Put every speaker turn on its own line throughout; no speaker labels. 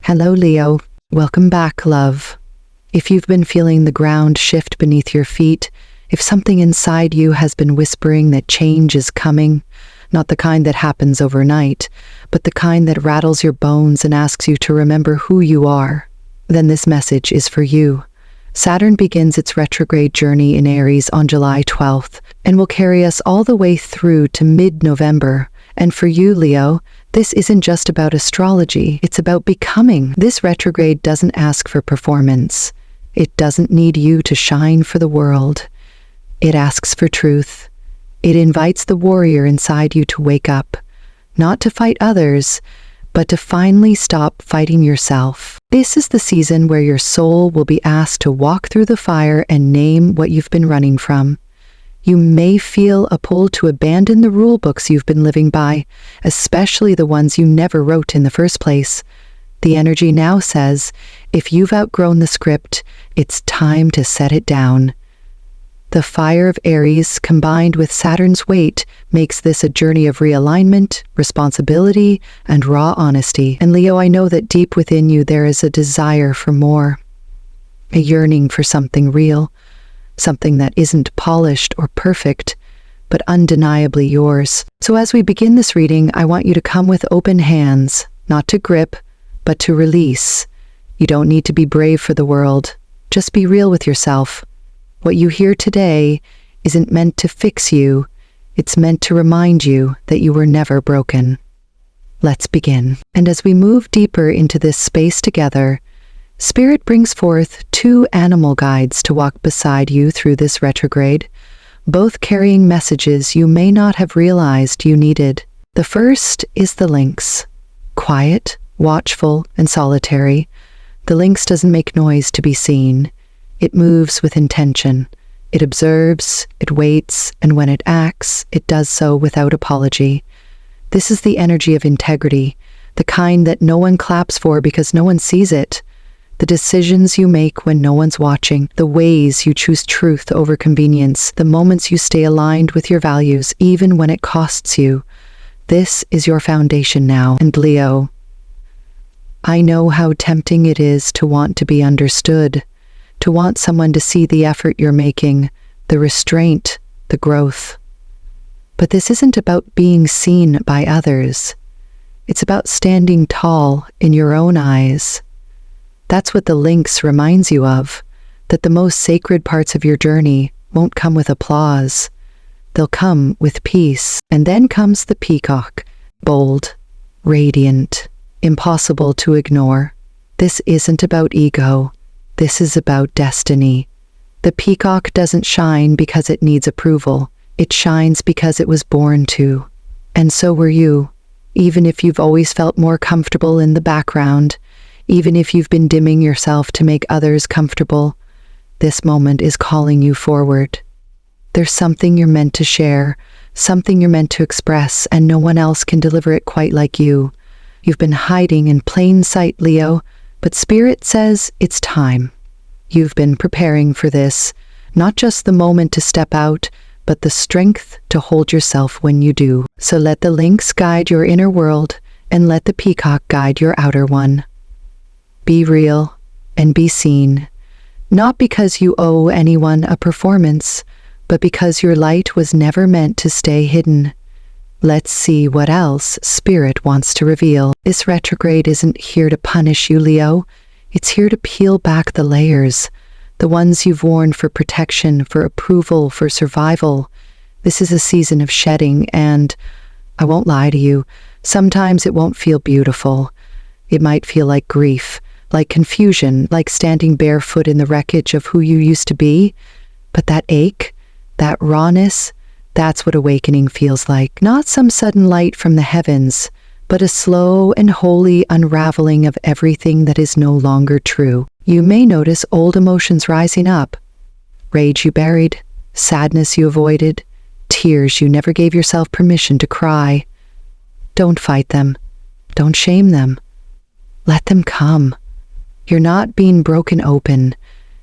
Hello, Leo. Welcome back, love. If you've been feeling the ground shift beneath your feet, if something inside you has been whispering that change is coming, not the kind that happens overnight, but the kind that rattles your bones and asks you to remember who you are, then this message is for you. Saturn begins its retrograde journey in Aries on July 12th and will carry us all the way through to mid-November. And for you, Leo, this isn't just about astrology, it's about becoming. This retrograde doesn't ask for performance. It doesn't need you to shine for the world. It asks for truth. It invites the warrior inside you to wake up, not to fight others, but to finally stop fighting yourself. This is the season where your soul will be asked to walk through the fire and name what you've been running from. You may feel a pull to abandon the rule books you've been living by, especially the ones you never wrote in the first place. The energy now says, if you've outgrown the script, it's time to set it down. The fire of Aries, combined with Saturn's weight, makes this a journey of realignment, responsibility, and raw honesty. And Leo, I know that deep within you there is a desire for more, a yearning for something real, something that isn't polished or perfect, but undeniably yours. So as we begin this reading, I want you to come with open hands, not to grip, but to release. You don't need to be brave for the world. Just be real with yourself. What you hear today isn't meant to fix you. It's meant to remind you that you were never broken. Let's begin. And as we move deeper into this space together, Spirit brings forth two animal guides to walk beside you through this retrograde, both carrying messages you may not have realized you needed. The first is the Lynx. Quiet, watchful, and solitary, the Lynx doesn't make noise to be seen. It moves with intention. It observes, it waits, and when it acts, it does so without apology. This is the energy of integrity, the kind that no one claps for because no one sees it. The decisions you make when no one's watching, the ways you choose truth over convenience, the moments you stay aligned with your values even when it costs you. This is your foundation now. And Leo, I know how tempting it is to want to be understood, to want someone to see the effort you're making, the restraint, the growth. But this isn't about being seen by others. It's about standing tall in your own eyes. That's what the Lynx reminds you of, that the most sacred parts of your journey won't come with applause. They'll come with peace. And then comes the peacock, bold, radiant, impossible to ignore. This isn't about ego. This is about destiny. The peacock doesn't shine because it needs approval. It shines because it was born to. And so were you. Even if you've always felt more comfortable in the background, even if you've been dimming yourself to make others comfortable, this moment is calling you forward. There's something you're meant to share, something you're meant to express, and no one else can deliver it quite like you. You've been hiding in plain sight, Leo, but Spirit says it's time. You've been preparing for this, not just the moment to step out, but the strength to hold yourself when you do. So let the Lynx guide your inner world, and let the peacock guide your outer one. Be real and be seen, not because you owe anyone a performance, but because your light was never meant to stay hidden. Let's see what else Spirit wants to reveal. This retrograde isn't here to punish you, Leo. It's here to peel back the layers, the ones you've worn for protection, for approval, for survival. This is a season of shedding, and I won't lie to you, sometimes it won't feel beautiful. It might feel like grief, like confusion, like standing barefoot in the wreckage of who you used to be. But that ache, that rawness, that's what awakening feels like. Not some sudden light from the heavens, but a slow and holy unraveling of everything that is no longer true. You may notice old emotions rising up. Rage you buried, sadness you avoided, tears you never gave yourself permission to cry. Don't fight them. Don't shame them. Let them come. You're not being broken open.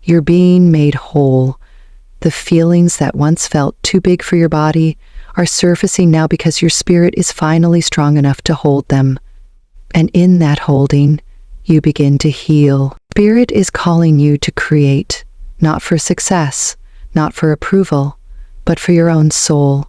You're being made whole. The feelings that once felt too big for your body are surfacing now because your spirit is finally strong enough to hold them. And in that holding, you begin to heal. Spirit is calling you to create, not for success, not for approval, but for your own soul.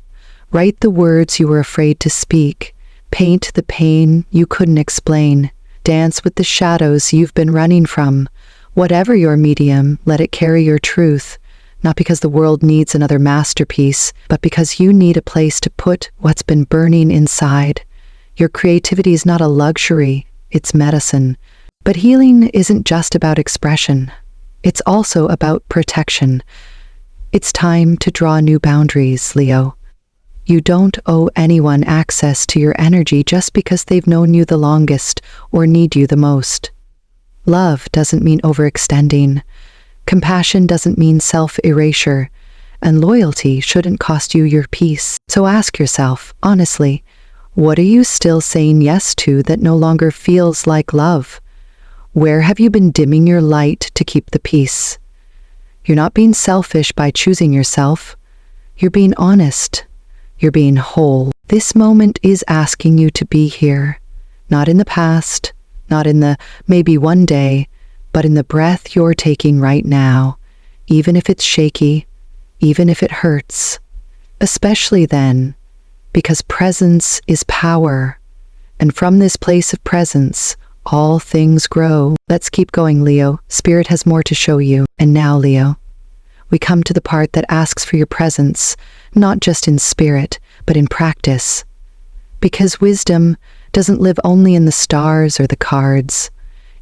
Write the words you were afraid to speak. Paint the pain you couldn't explain. Dance with the shadows you've been running from. Whatever your medium, let it carry your truth. Not because the world needs another masterpiece, but because you need a place to put what's been burning inside. Your creativity is not a luxury, it's medicine. But healing isn't just about expression. It's also about protection. It's time to draw new boundaries, Leo. You don't owe anyone access to your energy just because they've known you the longest or need you the most. Love doesn't mean overextending. Compassion doesn't mean self-erasure. And loyalty shouldn't cost you your peace. So ask yourself, honestly, what are you still saying yes to that no longer feels like love? Where have you been dimming your light to keep the peace? You're not being selfish by choosing yourself. You're being honest. You're being whole. This moment is asking you to be here, not in the past, not in the maybe one day, but in the breath you're taking right now, even if it's shaky, even if it hurts. Especially then, because presence is power, and from this place of presence, all things grow. Let's keep going, Leo. Spirit has more to show you. And now, Leo, we come to the part that asks for your presence, not just in spirit, but in practice. Because wisdom doesn't live only in the stars or the cards.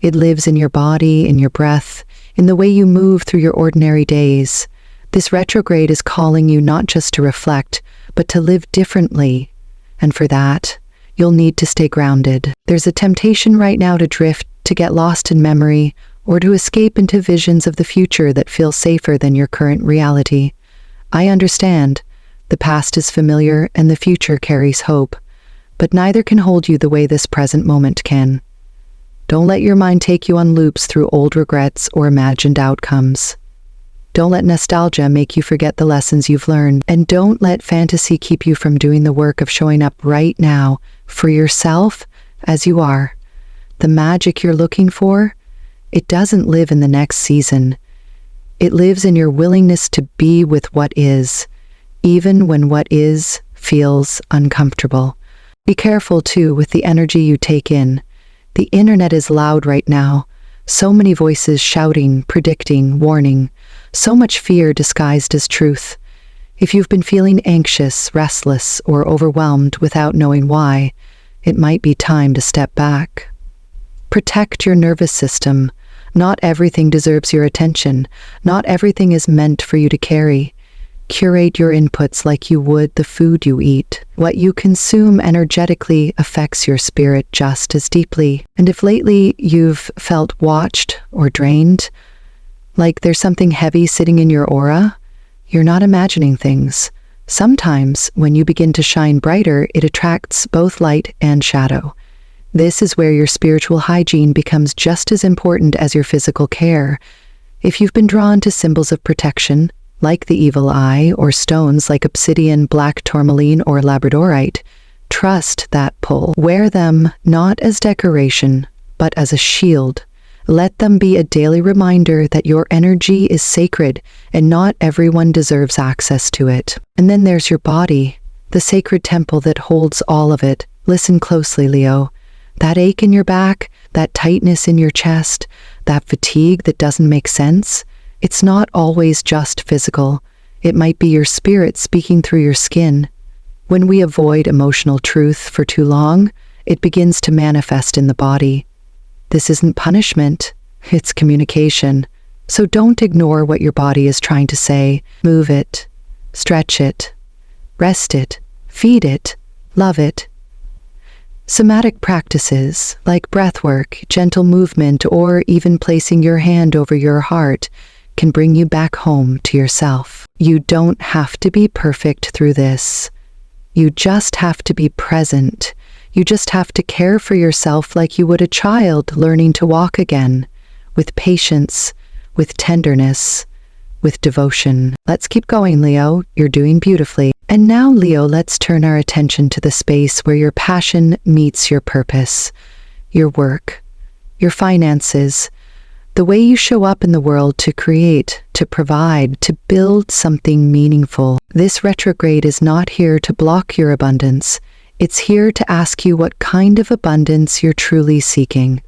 It lives in your body, in your breath, in the way you move through your ordinary days. This retrograde is calling you not just to reflect, but to live differently. And for that, you'll need to stay grounded. There's a temptation right now to drift, to get lost in memory, or to escape into visions of the future that feel safer than your current reality. I understand. The past is familiar and the future carries hope, but neither can hold you the way this present moment can. Don't let your mind take you on loops through old regrets or imagined outcomes. Don't let nostalgia make you forget the lessons you've learned, and don't let fantasy keep you from doing the work of showing up right now for yourself as you are. The magic you're looking for, it doesn't live in the next season. It lives in your willingness to be with what is, even when what is feels uncomfortable. Be careful, too, with the energy you take in. The internet is loud right now. So many voices shouting, predicting, warning. So much fear disguised as truth. If you've been feeling anxious, restless, or overwhelmed without knowing why, it might be time to step back. Protect your nervous system. Not everything deserves your attention. Not everything is meant for you to carry. Curate your inputs like you would the food you eat. What you consume energetically affects your spirit just as deeply. And if lately you've felt watched or drained, like there's something heavy sitting in your aura, you're not imagining things. Sometimes, when you begin to shine brighter, it attracts both light and shadow. This is where your spiritual hygiene becomes just as important as your physical care. If you've been drawn to symbols of protection, like the evil eye, or stones like obsidian, black tourmaline, or labradorite, trust that pull. Wear them not as decoration, but as a shield. Let them be a daily reminder that your energy is sacred and not everyone deserves access to it. And then there's your body, the sacred temple that holds all of it. Listen closely, Leo. That ache in your back, that tightness in your chest, that fatigue that doesn't make sense, it's not always just physical. It might be your spirit speaking through your skin. When we avoid emotional truth for too long, it begins to manifest in the body. This isn't punishment, it's communication. So don't ignore what your body is trying to say. Move it, stretch it, rest it, feed it, love it. Somatic practices, like breathwork, gentle movement, or even placing your hand over your heart, can bring you back home to yourself. You don't have to be perfect through this. You just have to be present. You just have to care for yourself like you would a child learning to walk again, with patience, with tenderness, with devotion. Let's keep going, Leo. You're doing beautifully. And now, Leo, let's turn our attention to the space where your passion meets your purpose, your work, your finances, the way you show up in the world to create, to provide, to build something meaningful. This retrograde is not here to block your abundance. It's here to ask you what kind of abundance you're truly seeking.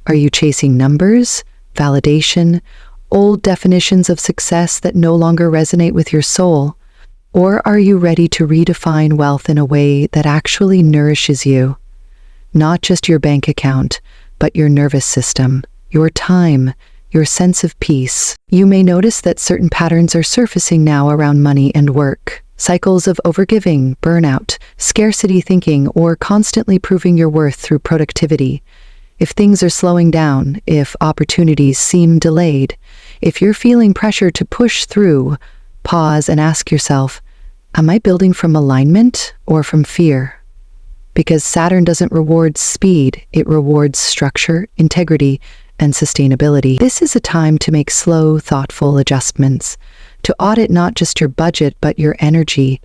Are you chasing numbers, validation, old definitions of success that no longer resonate with your soul? Or are you ready to redefine wealth in a way that actually nourishes you? Not just your bank account, but your nervous system, your time, your sense of peace. You may notice that certain patterns are surfacing now around money and work. Cycles of overgiving, burnout, scarcity thinking, or constantly proving your worth through productivity. If things are slowing down, if opportunities seem delayed, if you're feeling pressure to push through, pause and ask yourself, am I building from alignment or from fear? Because Saturn doesn't reward speed, it rewards structure, integrity, and sustainability. This is a time to make slow, thoughtful adjustments, to audit not just your budget, but your energy.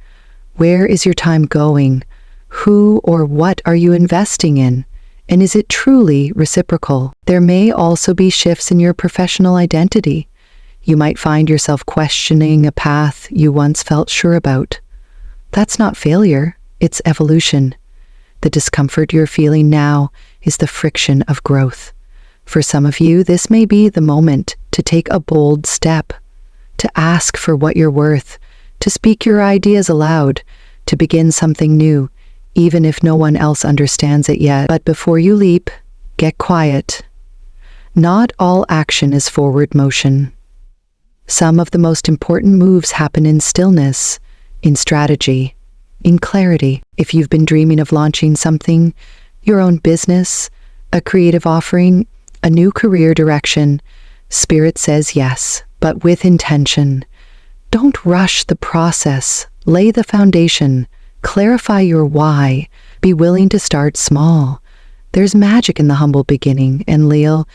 Where is your time going? Who or what are you investing in? And is it truly reciprocal? There may also be shifts in your professional identity. You might find yourself questioning a path you once felt sure about. That's not failure, it's evolution. The discomfort you're feeling now is the friction of growth. For some of you, this may be the moment to take a bold step, to ask for what you're worth, to speak your ideas aloud, to begin something new, even if no one else understands it yet. But before you leap, get quiet. Not all action is forward motion. Some of the most important moves happen in stillness, in strategy, in clarity. If you've been dreaming of launching something, your own business, a creative offering, a new career direction, Spirit says yes, but with intention. Don't rush the process. Lay the foundation. Clarify your why. Be willing to start small. There's magic in the humble beginning, and Leo,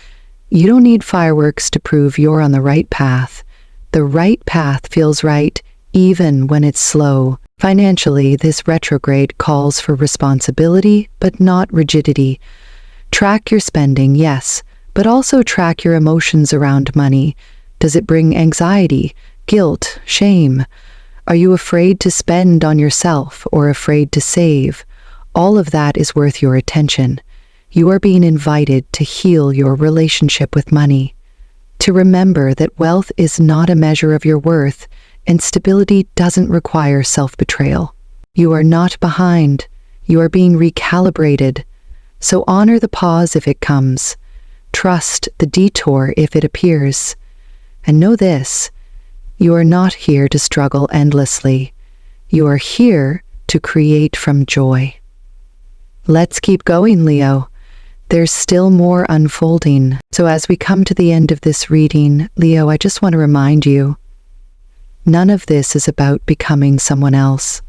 you don't need fireworks to prove you're on the right path. The right path feels right, even when it's slow. Financially, this retrograde calls for responsibility, but not rigidity. Track your spending, yes, but also track your emotions around money. Does it bring anxiety, guilt, shame? Are you afraid to spend on yourself or afraid to save? All of that is worth your attention. You are being invited to heal your relationship with money, to remember that wealth is not a measure of your worth, and stability doesn't require self-betrayal. You are not behind. You are being recalibrated. So honor the pause if it comes. Trust the detour if it appears. And know this, you are not here to struggle endlessly. You are here to create from joy. Let's keep going, Leo. There's still more unfolding. So as we come to the end of this reading, Leo, I just want to remind you, none of this is about becoming someone else.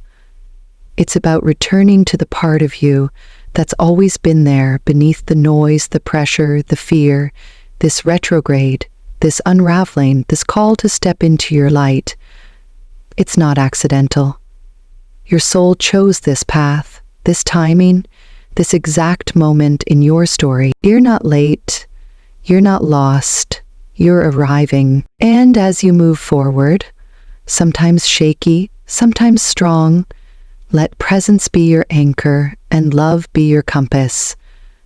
It's about returning to the part of you that's always been there beneath the noise, the pressure, the fear, this retrograde, this unraveling, this call to step into your light. It's not accidental. Your soul chose this path, this timing, this exact moment in your story. You're not late. You're not lost. You're arriving. And as you move forward, sometimes shaky, sometimes strong, let presence be your anchor and love be your compass.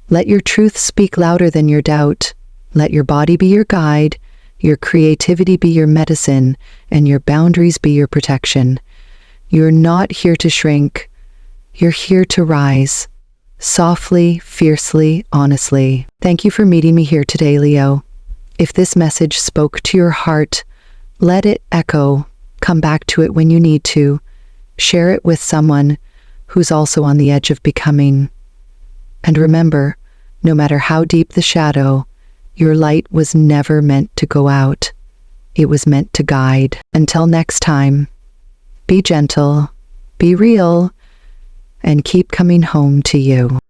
Let your truth speak louder than your doubt. Let your body be your guide, your creativity be your medicine, and your boundaries be your protection. You're not here to shrink. You're here to rise. Softly, fiercely, honestly. Thank you for meeting me here today, Leo. If this message spoke to your heart, let it echo. Come back to it when you need to. Share it with someone who's also on the edge of becoming. And remember, no matter how deep the shadow, your light was never meant to go out. It was meant to guide. Until next time, be gentle, be real, and keep coming home to you.